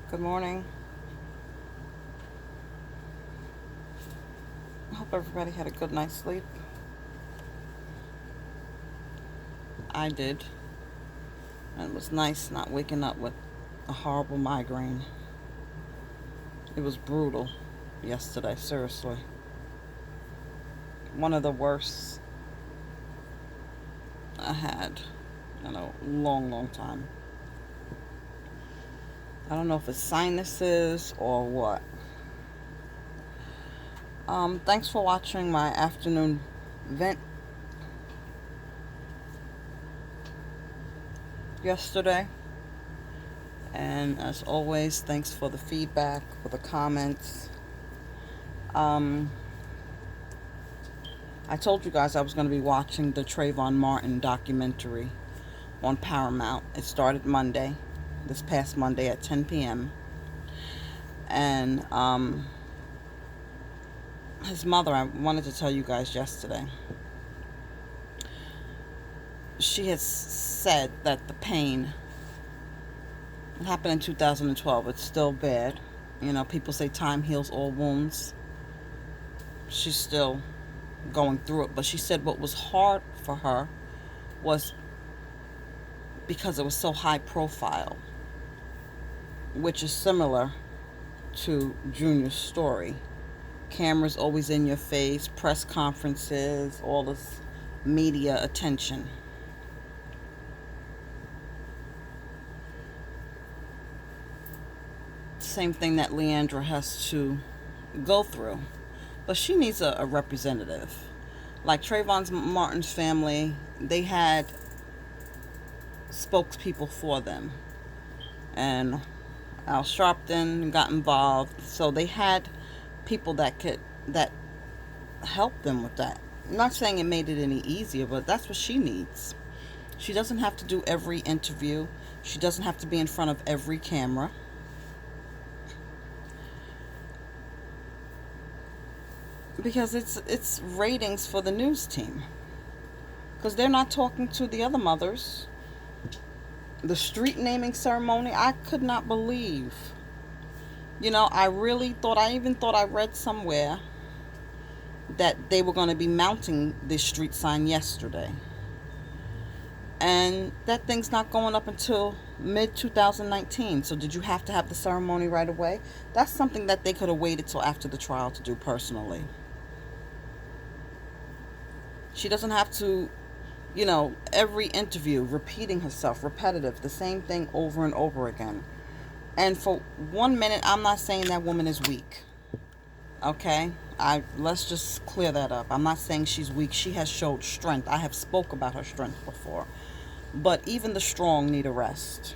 Good morning. I hope everybody had a good night's sleep. I did. And it was nice not waking up with a horrible migraine. It was brutal yesterday, seriously. One of the worst I had in a long, long time. I don't know if it's sinuses or what. Thanks for watching my afternoon vent yesterday. And as always, thanks for the feedback, for the comments. Um, I told you guys I was going to be watching the Trayvon Martin documentary on Paramount. It started Monday, this past Monday at 10 p.m. And his mother, I wanted to tell you guys yesterday, she has said that the pain, it happened in 2012. It's still bad. You know, people say time heals all wounds. She's still going through it. But she said what was hard for her was because it was so high profile, which is similar to Junior's story. Cameras always in your face, press conferences, all this media attention. Same thing that Leandra has to go through. But she needs a representative. Like Trayvon Martin's family, they had spokespeople for them. And Al Sharpton got involved. So they had people that help them with that. I'm not saying it made it any easier, but that's what she needs. She doesn't have to do every interview. She doesn't have to be in front of every camera. Because it's ratings for the news team. Because they're not talking to the other mothers. The street naming ceremony, I could not believe. You know, I even thought I read somewhere that they were going to be mounting this street sign yesterday. And that thing's not going up until mid 2019. So did you have to have the ceremony right away? That's something that they could have waited till after the trial to do personally. She doesn't have to, every interview repeating herself, repetitive, the same thing over and over again. And for 1 minute, I'm not saying that woman is weak. Okay? Let's just clear that up. I'm not saying she's weak. She has showed strength. I have spoke about her strength before. But even the strong need a rest.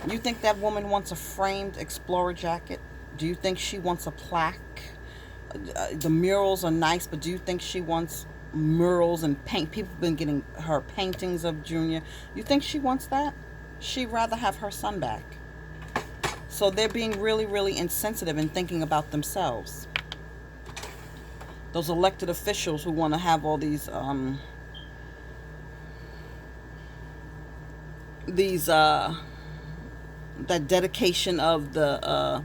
You think that woman wants a framed Explorer jacket? Do you think she wants a plaque? The murals are nice, but do you think she wants murals and paint? People have been getting her paintings of Junior. You think she wants that? She'd rather have her son back. So they're being really, really insensitive and thinking about themselves. Those elected officials who want to have all these that dedication of the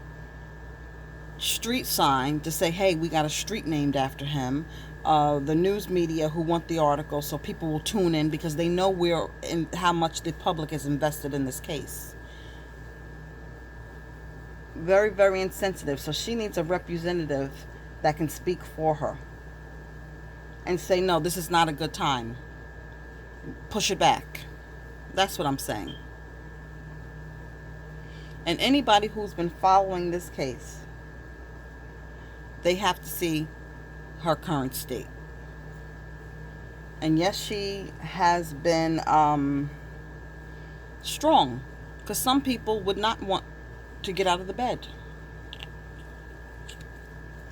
street sign to say, hey, we got a street named after him. The news media who want the article so people will tune in because they know how much the public is invested in this case. Very, very insensitive. So she needs a representative that can speak for her and say, no, this is not a good time. Push it back. That's what I'm saying. And anybody who's been following this case, they have to see her current state. And yes, she has been strong, because some people would not want to get out of the bed.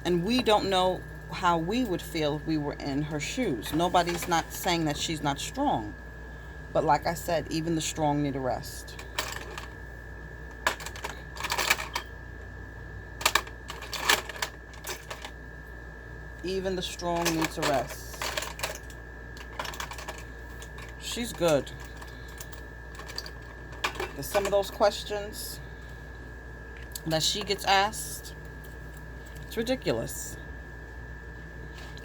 And we don't know how we would feel if we were in her shoes. Nobody's not saying that she's not strong. But like I said, even the strong need a rest. Even the strong needs a rest. She's good. There's some of those questions. that she gets asked. It's ridiculous.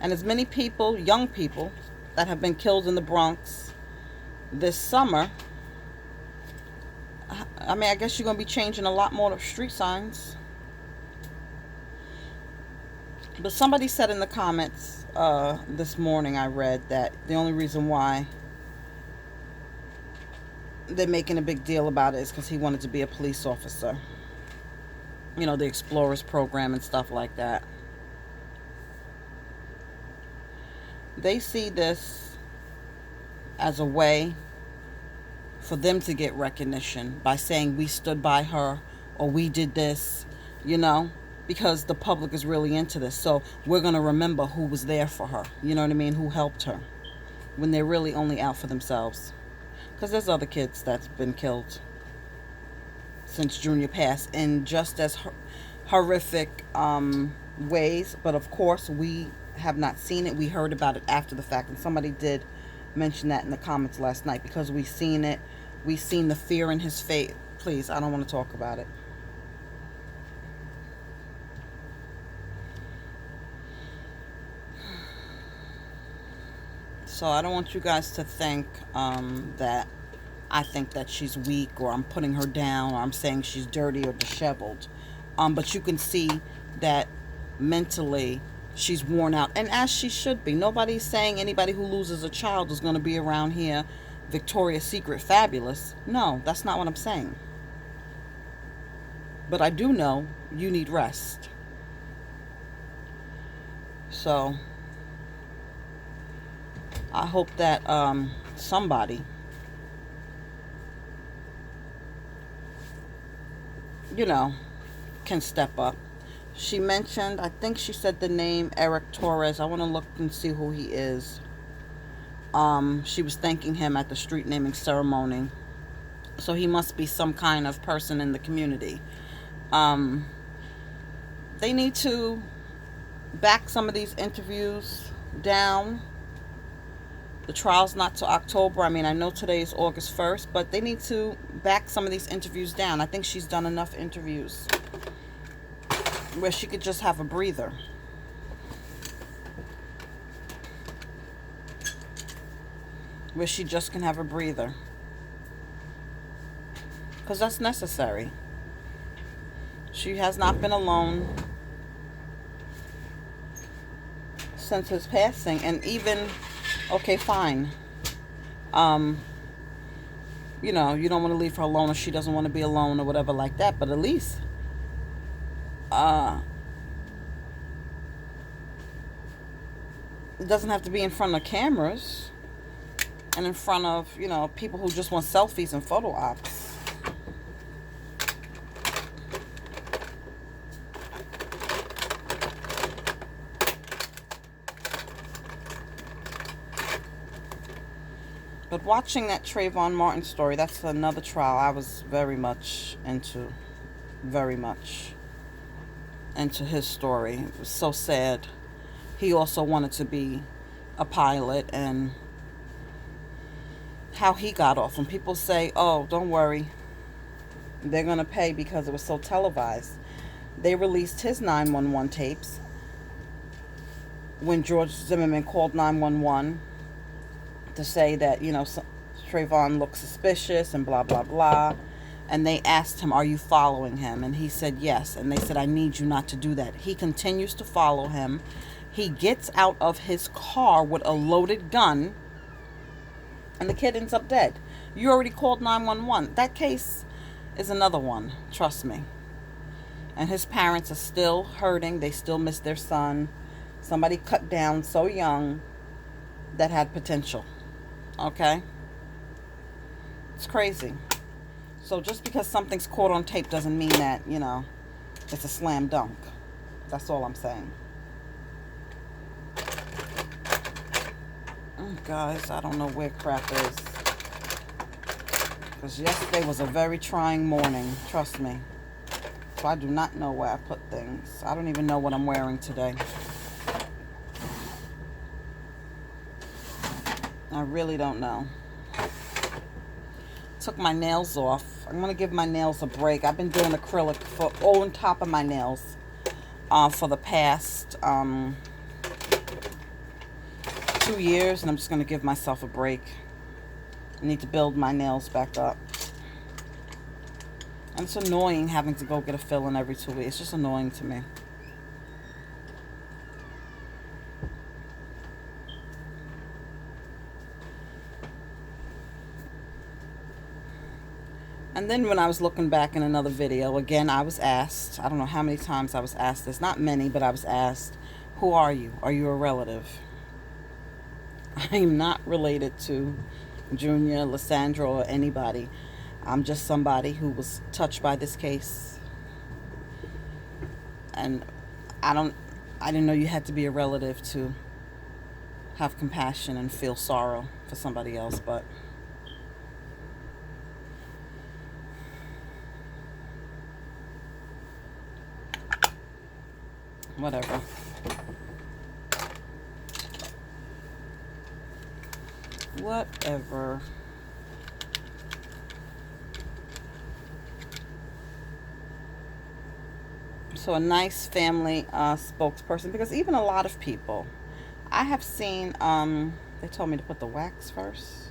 And as many people, young people, that have been killed in the Bronx this summer, I mean, I guess you're going to be changing a lot more street signs. But somebody said in the comments this morning, I read that the only reason why they're making a big deal about it is because he wanted to be a police officer. You know, the Explorers program and stuff like that. They see this as a way for them to get recognition by saying we stood by her or we did this, you know, because the public is really into this. So we're going to remember who was there for her, you know what I mean, who helped her, when they're really only out for themselves. Because there's other kids that's been killed since Junior passed in just as horrific ways. But of course, we have not seen it. We heard about it after the fact. And somebody did mention that in the comments last night. Because we've seen it. We've seen the fear in his face. Please, I don't want to talk about it. So I don't want you guys to think that I think that she's weak, or I'm putting her down, or I'm saying she's dirty or disheveled. But you can see that mentally she's worn out, and as she should be. Nobody's saying anybody who loses a child is going to be around here Victoria's Secret fabulous. No, that's not what I'm saying. But I do know you need rest. So I hope that somebody, you know, can step up. She mentioned, I think she said the name Eric Torres. I want to look and see who he is. She was thanking him at the street naming ceremony. So he must be some kind of person in the community. They need to back some of these interviews down. The trial's not till October. I mean, I know today is August 1st, but they need to back some of these interviews down. I think she's done enough interviews where she could just have a breather. Where she just can have a breather. Because that's necessary. She has not been alone since his passing. And even, okay, fine. You know, you don't want to leave her alone, or she doesn't want to be alone, or whatever like that. But at least, it doesn't have to be in front of cameras and in front of, you know, people who just want selfies and photo ops. But watching that Trayvon Martin story, that's another trial I was very much into his story. It was so sad. He also wanted to be a pilot, and how he got off. When people say, oh, don't worry, they're going to pay because it was so televised. They released his 911 tapes when George Zimmerman called 911 to say that, you know, Trayvon looked suspicious and blah, blah, blah. And they asked him, are you following him? And he said, yes. And they said, I need you not to do that. He continues to follow him. He gets out of his car with a loaded gun, and the kid ends up dead. You already called 911. That case is another one, trust me. And his parents are still hurting. They still miss their son. Somebody cut down so young that had potential. Okay? It's crazy. So just because something's caught on tape doesn't mean that, you know, it's a slam dunk. That's all I'm saying. Guys, I don't know where crap is. Because yesterday was a very trying morning. Trust me. So I do not know where I put things. I don't even know what I'm wearing today. I really don't know. took my nails off. I'm going to give my nails a break. I've been doing acrylic for on top of my nails for the past 2 years, and I'm just going to give myself a break. I need to build my nails back up. And it's annoying having to go get a fill-in every 2 weeks. It's just annoying to me. And then when I was looking back in another video, again, I was asked, I don't know how many times I was asked this, not many, but I was asked, who are you? Are you a relative? I am not related to Junior, Lysandra, or anybody. I'm just somebody who was touched by this case. And I didn't know you had to be a relative to have compassion and feel sorrow for somebody else, but whatever. Whatever. So a nice family spokesperson, because even a lot of people, I have seen, they told me to put the wax first.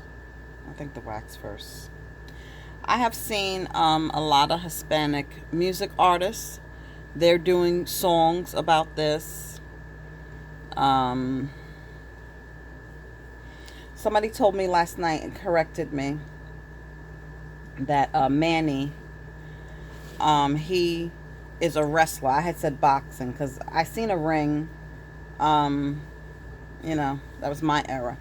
I think the wax first. I have seen a lot of Hispanic music artists. They're doing songs about this. Somebody told me last night and corrected me that Manny, he is a wrestler. I had said boxing because I seen a ring. You know, that was my era.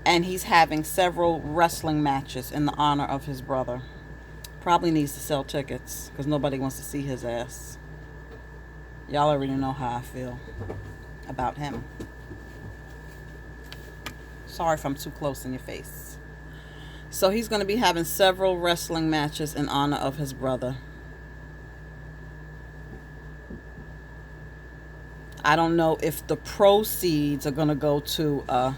And he's having several wrestling matches in the honor of his brother. Probably needs to sell tickets because nobody wants to see his ass. Y'all already know how I feel about him. Sorry if I'm too close in your face. So he's going to be having several wrestling matches in honor of his brother. I don't know if the proceeds are going to go to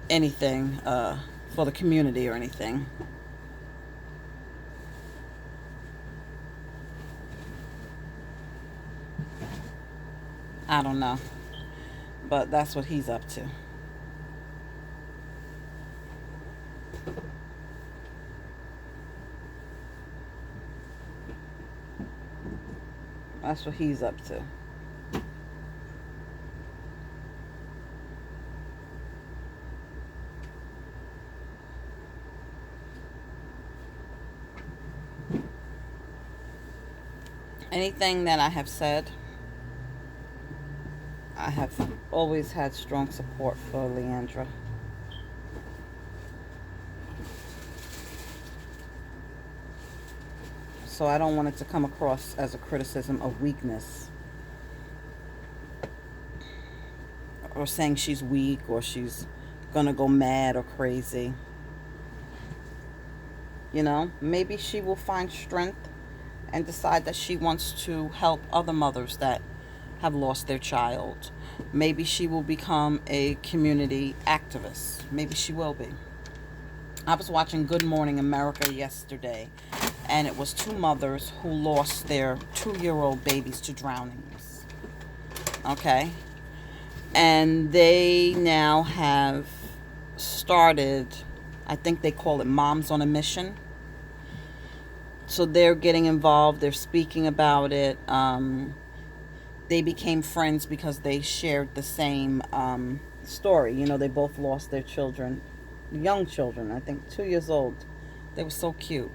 anything for the community or anything. I don't know. But that's what he's up to. That's what he's up to. Anything that I have said, I have always had strong support for Leandra. So I don't want it to come across as a criticism of weakness. Or saying she's weak or she's gonna go mad or crazy. You know, maybe she will find strength and decide that she wants to help other mothers that have lost their child. Maybe she will become a community activist. Maybe she will be. I was watching Good Morning America yesterday, and it was two mothers who lost their 2-year-old babies to drownings. Okay? And they now have started, I think they call it Moms on a Mission. So they're getting involved. They're speaking about it. They became friends because they shared the same story. You know, they both lost their children, young children, I think 2 years old. They were so cute,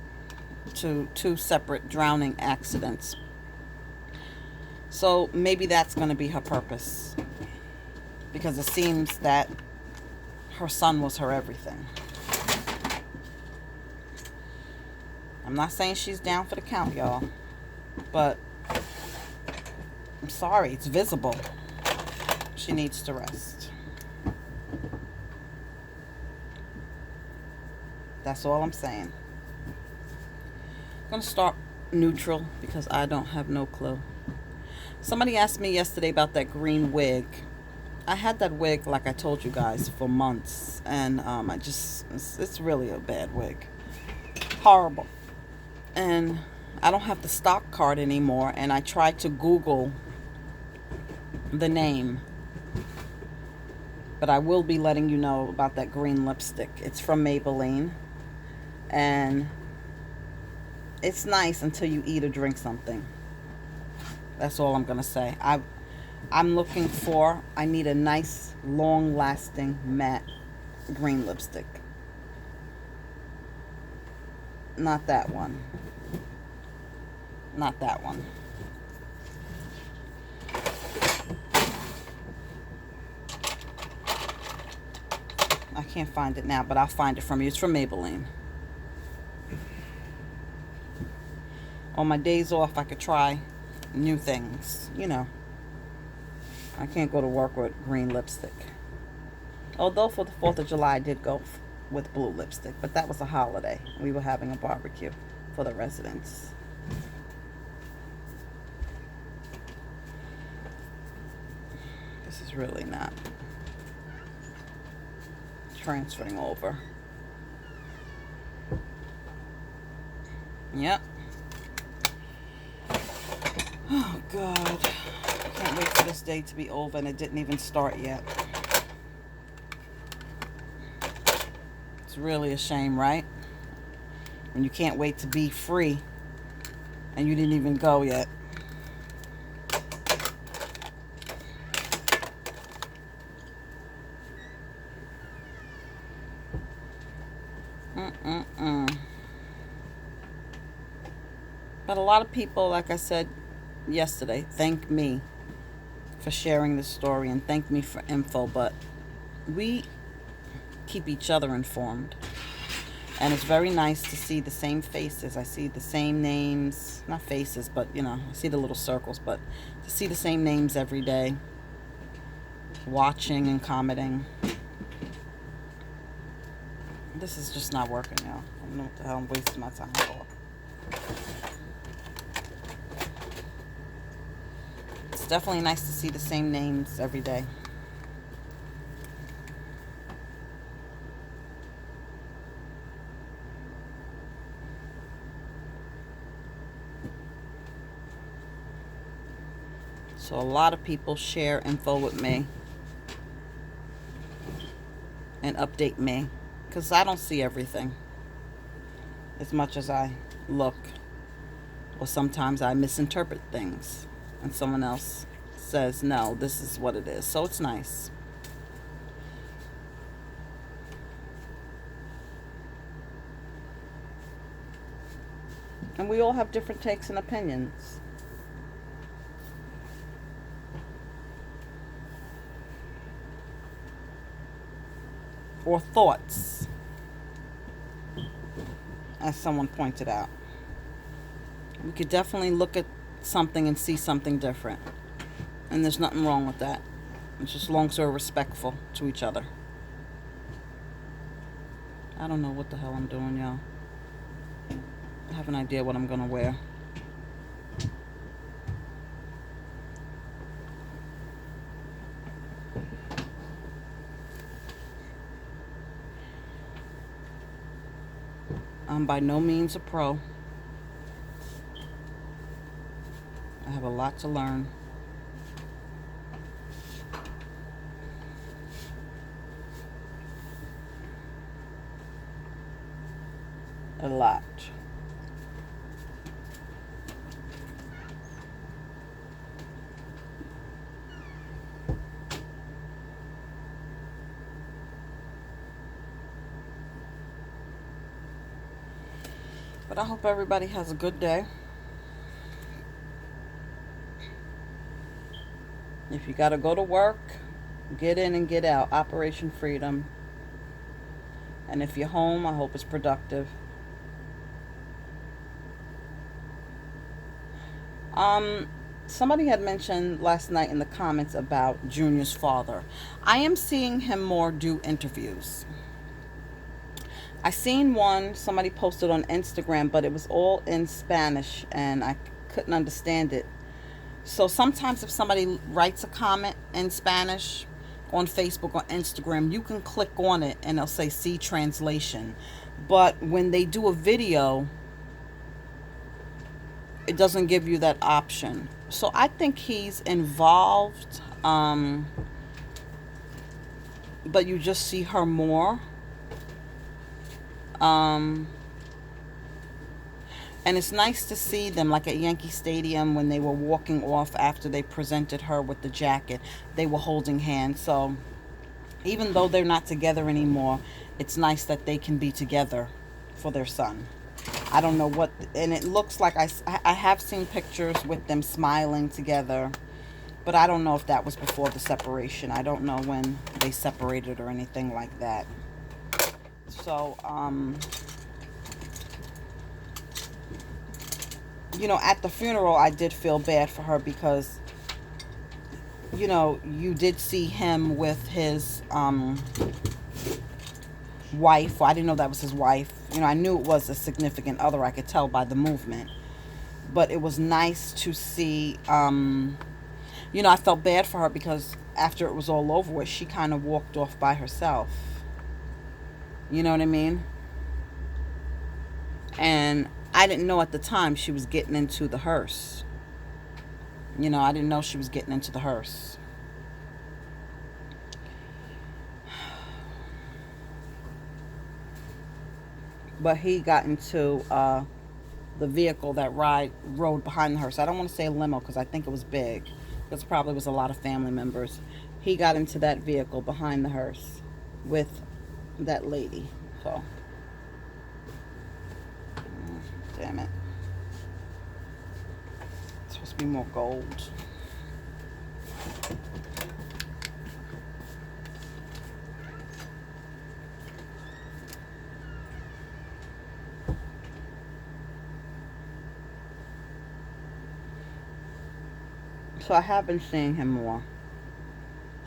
to 2 separate drowning accidents. So maybe that's going to be her purpose, because it seems that her son was her everything. I'm not saying she's down for the count, y'all, but I'm sorry, it's visible. She needs to rest. That's all I'm saying. I'm going to start neutral because I don't have no clue. Somebody asked me yesterday about that green wig. I had that wig, like I told you guys, for months, and it's really a bad wig. Horrible. And I don't have the stock card anymore, and I tried to Google the name, but I will be letting you know about that green lipstick. It's from Maybelline, and it's nice until you eat or drink something. That's all I'm gonna say. I need a nice, long-lasting, matte green lipstick. Not that one. Not that one. I can't find it now, but I'll find it from you. It's from Maybelline. On my days off, I could try new things. I can't go to work with green lipstick. Although for the 4th of July, I did go with blue lipstick, but that was a holiday. We were having a barbecue for the residents. This is really not transferring over. Yep. Oh, God. Can't wait for this day to be over, and it didn't even start yet. It's really a shame, right? When you can't wait to be free, and you didn't even go yet. But a lot of people, like I said yesterday, thank me for sharing this story and thank me for info, but we keep each other informed. And it's very nice to see the same faces. I see the same names, not faces, but I see the little circles, but to see the same names every day, watching and commenting. This is just not working, y'all. I don't know what the hell I'm wasting my time for. It's definitely nice to see the same names every day. So a lot of people share info with me and update me because I don't see everything as much as I look, or sometimes I misinterpret things and someone else says, no, this is what it is. So it's nice. And we all have different takes and opinions. Or thoughts, as someone pointed out. We could definitely look at something and see something different. And there's nothing wrong with that. It's just long as we're respectful to each other. I don't know what the hell I'm doing, y'all. I have an idea what I'm going to wear. I'm by no means a pro. I have a lot to learn. A lot. But I hope everybody has a good day. If you got to go to work, get in and get out. Operation Freedom. And if you're home, I hope it's productive. Somebody had mentioned last night in the comments about Junior's father. I am seeing him more do interviews. I seen one somebody posted on Instagram, but it was all in Spanish and I couldn't understand it. So sometimes if somebody writes a comment in Spanish, on Facebook or Instagram, you can click on it and it'll say see translation. But when they do a video, it doesn't give you that option. So I think he's involved, but you just see her more. Um, and it's nice to see them, like at Yankee Stadium when they were walking off after they presented her with the jacket. They were holding hands. So even though they're not together anymore, it's nice that they can be together for their son. I don't know what, and it looks like I have seen pictures with them smiling together, but I don't know if that was before the separation. I don't know when they separated or anything like that. So, you know, at the funeral, I did feel bad for her because, you know, you did see him with his wife. Well, I didn't know that was his wife. You know, I knew it was a significant other. I could tell by the movement. But it was nice to see, you know, I felt bad for her because after it was all over with, she kind of walked off by herself. You know what I mean? And I didn't know at the time she was getting into the hearse. You know, I didn't know she was getting into the hearse. But he got into the vehicle that rode behind the hearse. I don't want to say a limo because I think it was big. Because probably was a lot of family members. He got into that vehicle behind the hearse with that lady. So, damn it. It's supposed to be more gold. So I have been seeing him more.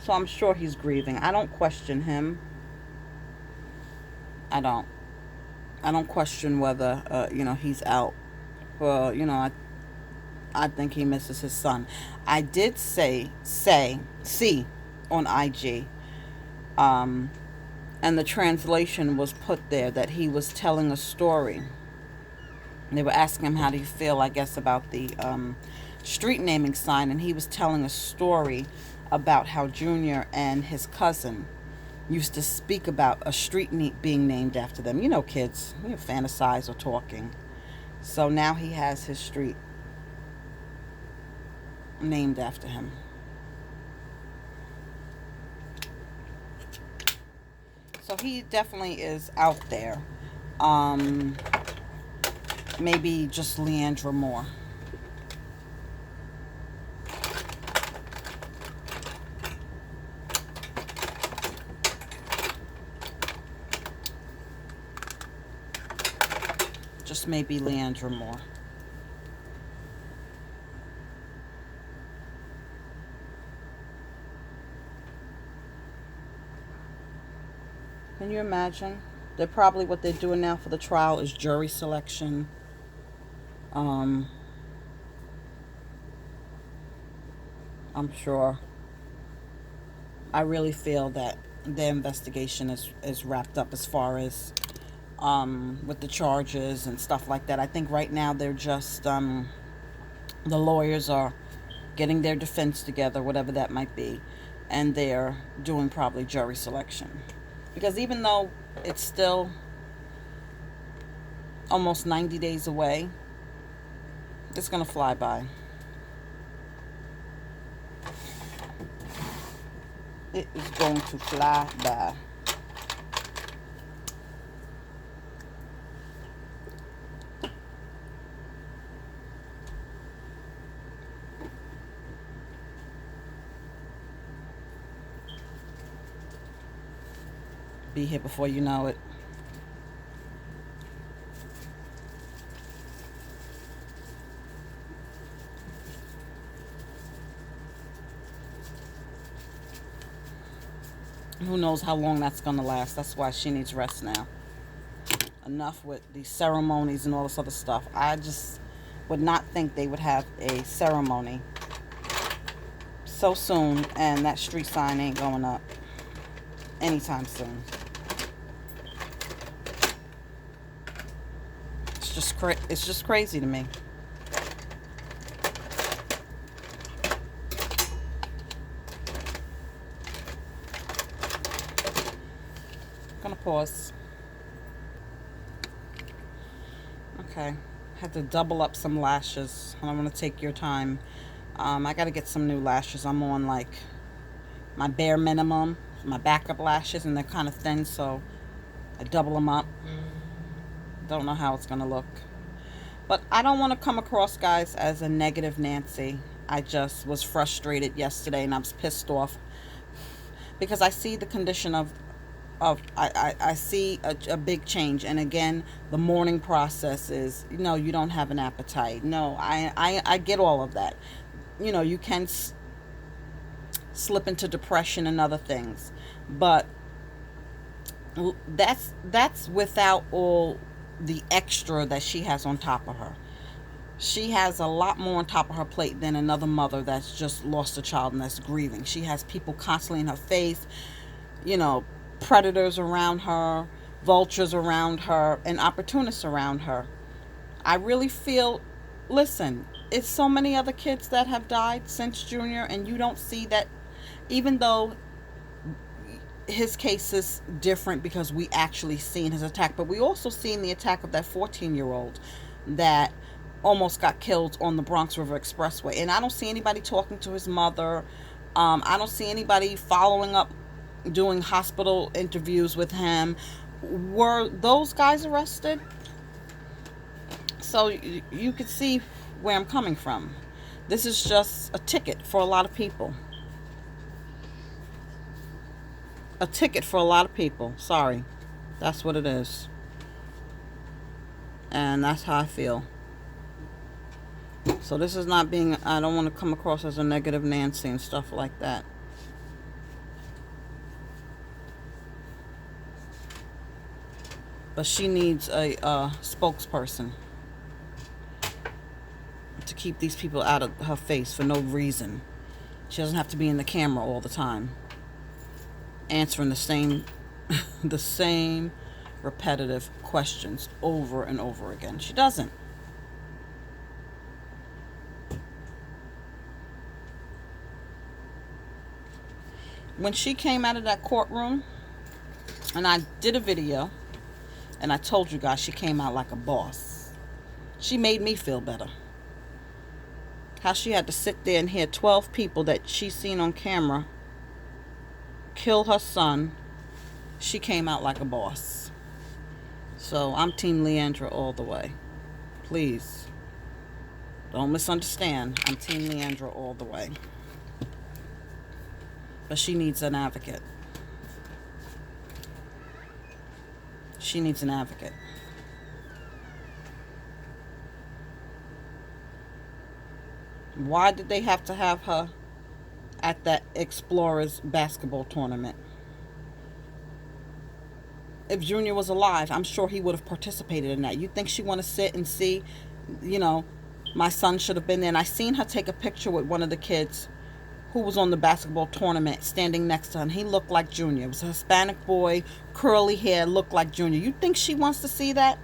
So I'm sure he's grieving. I don't question him. I don't. I don't question whether, you know, he's out. Well, you know, I think he misses his son. I did see on IG, and the translation was put there that he was telling a story. And they were asking him, how do you feel, I guess, about the street naming sign, and he was telling a story about how Junior and his cousin used to speak about a street being named after them. You know, kids, you fantasize or talking. So now he has his street named after him. So he definitely is out there. Maybe just Leandra Moore. Just maybe Leandra Moore. Can you imagine? They're probably, what they're doing now for the trial is jury selection. I'm sure. I really feel that the investigation is wrapped up as far as with the charges and stuff like that. I think right now they're just the lawyers are getting their defense together, whatever that might be, and they're doing probably jury selection. Because even though it's still almost 90 days away, it's going to fly by. It is going to fly by. Be here before you know it. Who knows how long that's going to last. That's why she needs rest now. Enough with these ceremonies and all this other stuff. I just would not think they would have a ceremony so soon, and that street sign ain't going up anytime soon. It's just crazy to me. Gonna pause. Okay, had to double up some lashes. I don't want to take your time. I gotta get some new lashes. I'm on like my bare minimum, my backup lashes, and they're kind of thin, so I double them up. Don't know how it's gonna look, but I don't want to come across, guys, as a negative Nancy. I just was frustrated yesterday, and I was pissed off because I see the condition I see a big change. And again, the mourning process is, you don't have an appetite. No, I get all of that. You can slip into depression and other things, but that's without all the extra that she has on top of her. She has a lot more on top of her plate than another mother that's just lost a child and that's grieving. She has people constantly in her face, you know, predators around her, vultures around her, and opportunists around her. I really feel, listen, it's so many other kids that have died since Junior, and you don't see that, even though his case is different because we actually seen his attack, but we also seen the attack of that 14-year-old that almost got killed on the Bronx River Expressway. And I don't see anybody talking to his mother. I don't see anybody following up, doing hospital interviews with him. Were those guys arrested? So you could see where I'm coming from. This is just a ticket for a lot of people. A ticket for a lot of people. Sorry. That's what it is. And that's how I feel. So this is not being, I don't want to come across as a negative Nancy and stuff like that. But she needs a spokesperson to keep these people out of her face for no reason. She doesn't have to be in the camera all the time, answering the same the same repetitive questions over and over again. She doesn't. When she came out of that courtroom, and I did a video, and I told you guys she came out like a boss. She made me feel better. How she had to sit there and hear 12 people that she seen on camera kill her son. She came out like a boss. So I'm Team Leandra all the way. Please, don't misunderstand. I'm Team Leandra all the way. But she needs an advocate. She needs an advocate. Why did they have to have her at that Explorers basketball tournament? If Junior was alive, I'm sure he would have participated in that. You think she want to sit and see, my son should have been there. And I seen her take a picture with one of the kids who was on the basketball tournament standing next to her, and he looked like Junior. It was a Hispanic boy, curly hair, looked like Junior. You think she wants to see that?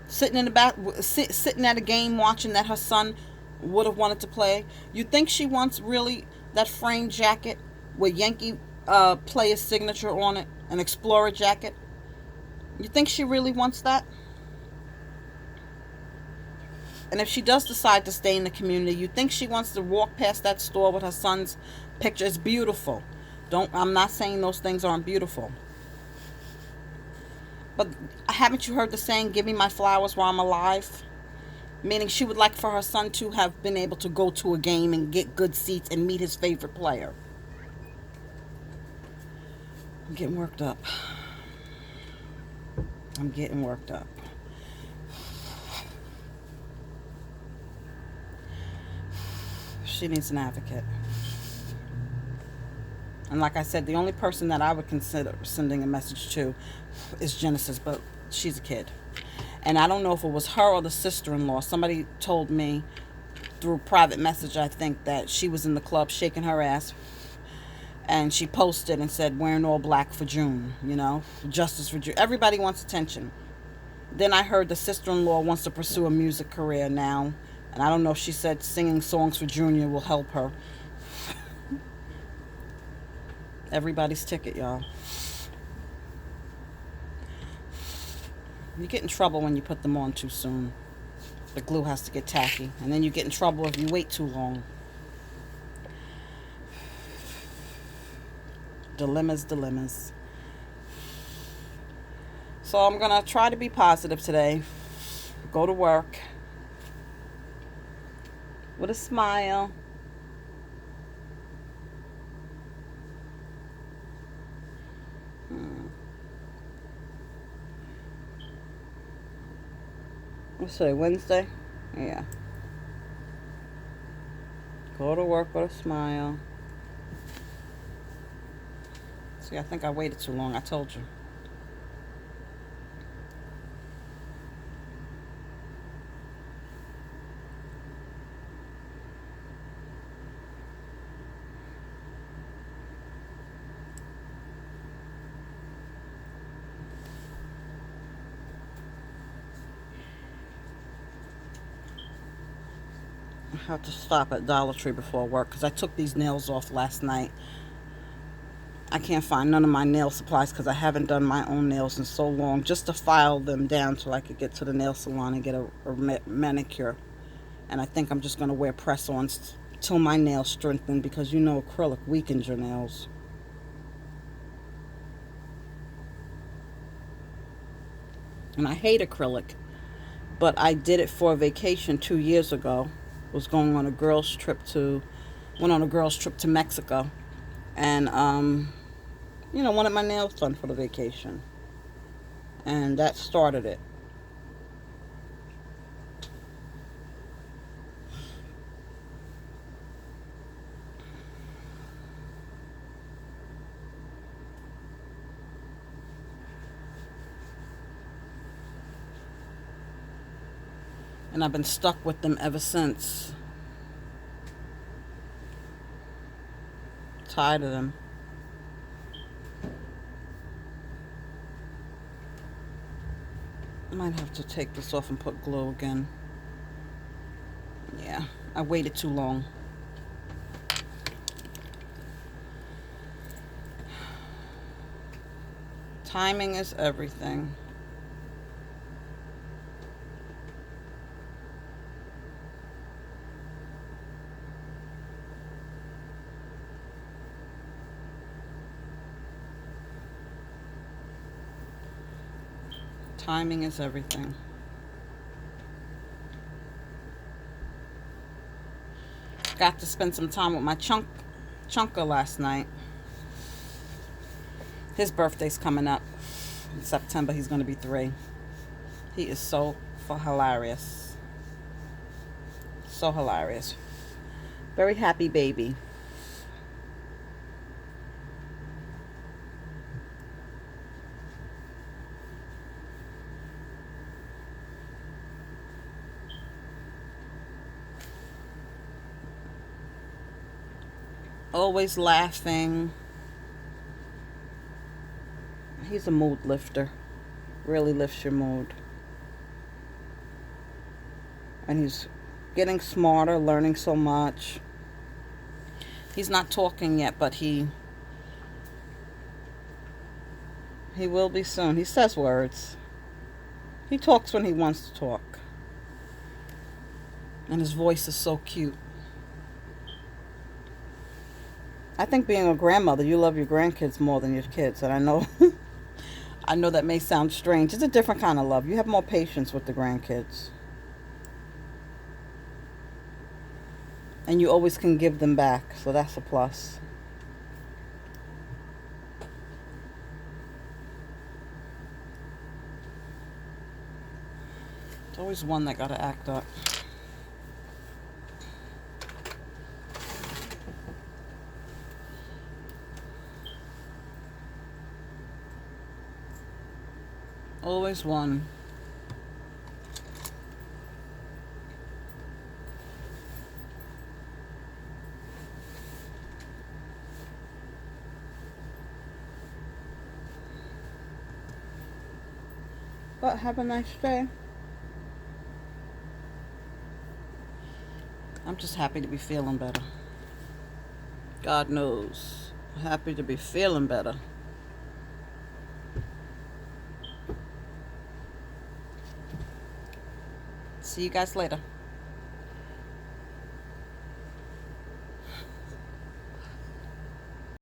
Sitting in the back, sitting at a game watching that her son would have wanted to play. You think she wants really that framed jacket with Yankee player's signature on it, an Explorer jacket? You think she really wants that? And if she does decide to stay in the community, you think she wants to walk past that store with her son's picture? It's beautiful. I'm not saying those things aren't beautiful. But haven't you heard the saying, give me my flowers while I'm alive? Meaning she would like for her son to have been able to go to a game and get good seats and meet his favorite player. I'm getting worked up. I'm getting worked up. She needs an advocate. And like I said, the only person that I would consider sending a message to is Genesis, but she's a kid. And I don't know if it was her or the sister-in-law. Somebody told me through private message, I think, that she was in the club shaking her ass, and she posted and said, wearing all black for June, justice for June. Everybody wants attention. Then I heard the sister-in-law wants to pursue a music career now, and I don't know if she said singing songs for Junior will help her. Everybody's ticket, y'all. You get in trouble when you put them on too soon. The glue has to get tacky, and then you get in trouble if you wait too long. Dilemmas. So I'm going to try to be positive today. Go to work with a smile. What's today, Wednesday? Yeah. Go to work with a smile. See, I think I waited too long. I told you. I have to stop at Dollar Tree before work because I took these nails off last night. I can't find none of my nail supplies because I haven't done my own nails in so long, just to file them down so I could get to the nail salon and get a manicure. And I think I'm just going to wear press-ons till my nails strengthen, because acrylic weakens your nails. And I hate acrylic, but I did it for a vacation 2 years ago. Was going on a girls trip to Mexico, and wanted my nails done for the vacation, and that started it. And I've been stuck with them ever since. Tired of them. I might have to take this off and put glue again. Yeah, I waited too long. Timing is everything. Timing is everything. Got to spend some time with my chunker last night. His birthday's coming up in September. He's going to be 3. He is so hilarious. So hilarious. Very happy baby. Always laughing. He's a mood lifter. Really lifts your mood. And he's getting smarter, learning so much. He's not talking yet, but he will be soon. He says words. He talks when he wants to talk. And his voice is so cute. I think being a grandmother, you love your grandkids more than your kids. And I know I know that may sound strange. It's a different kind of love. You have more patience with the grandkids. And you always can give them back. So that's a plus. There's always one that got to act up. Always one. But have a nice day. I'm just happy to be feeling better. God knows. Happy to be feeling better. See you guys later.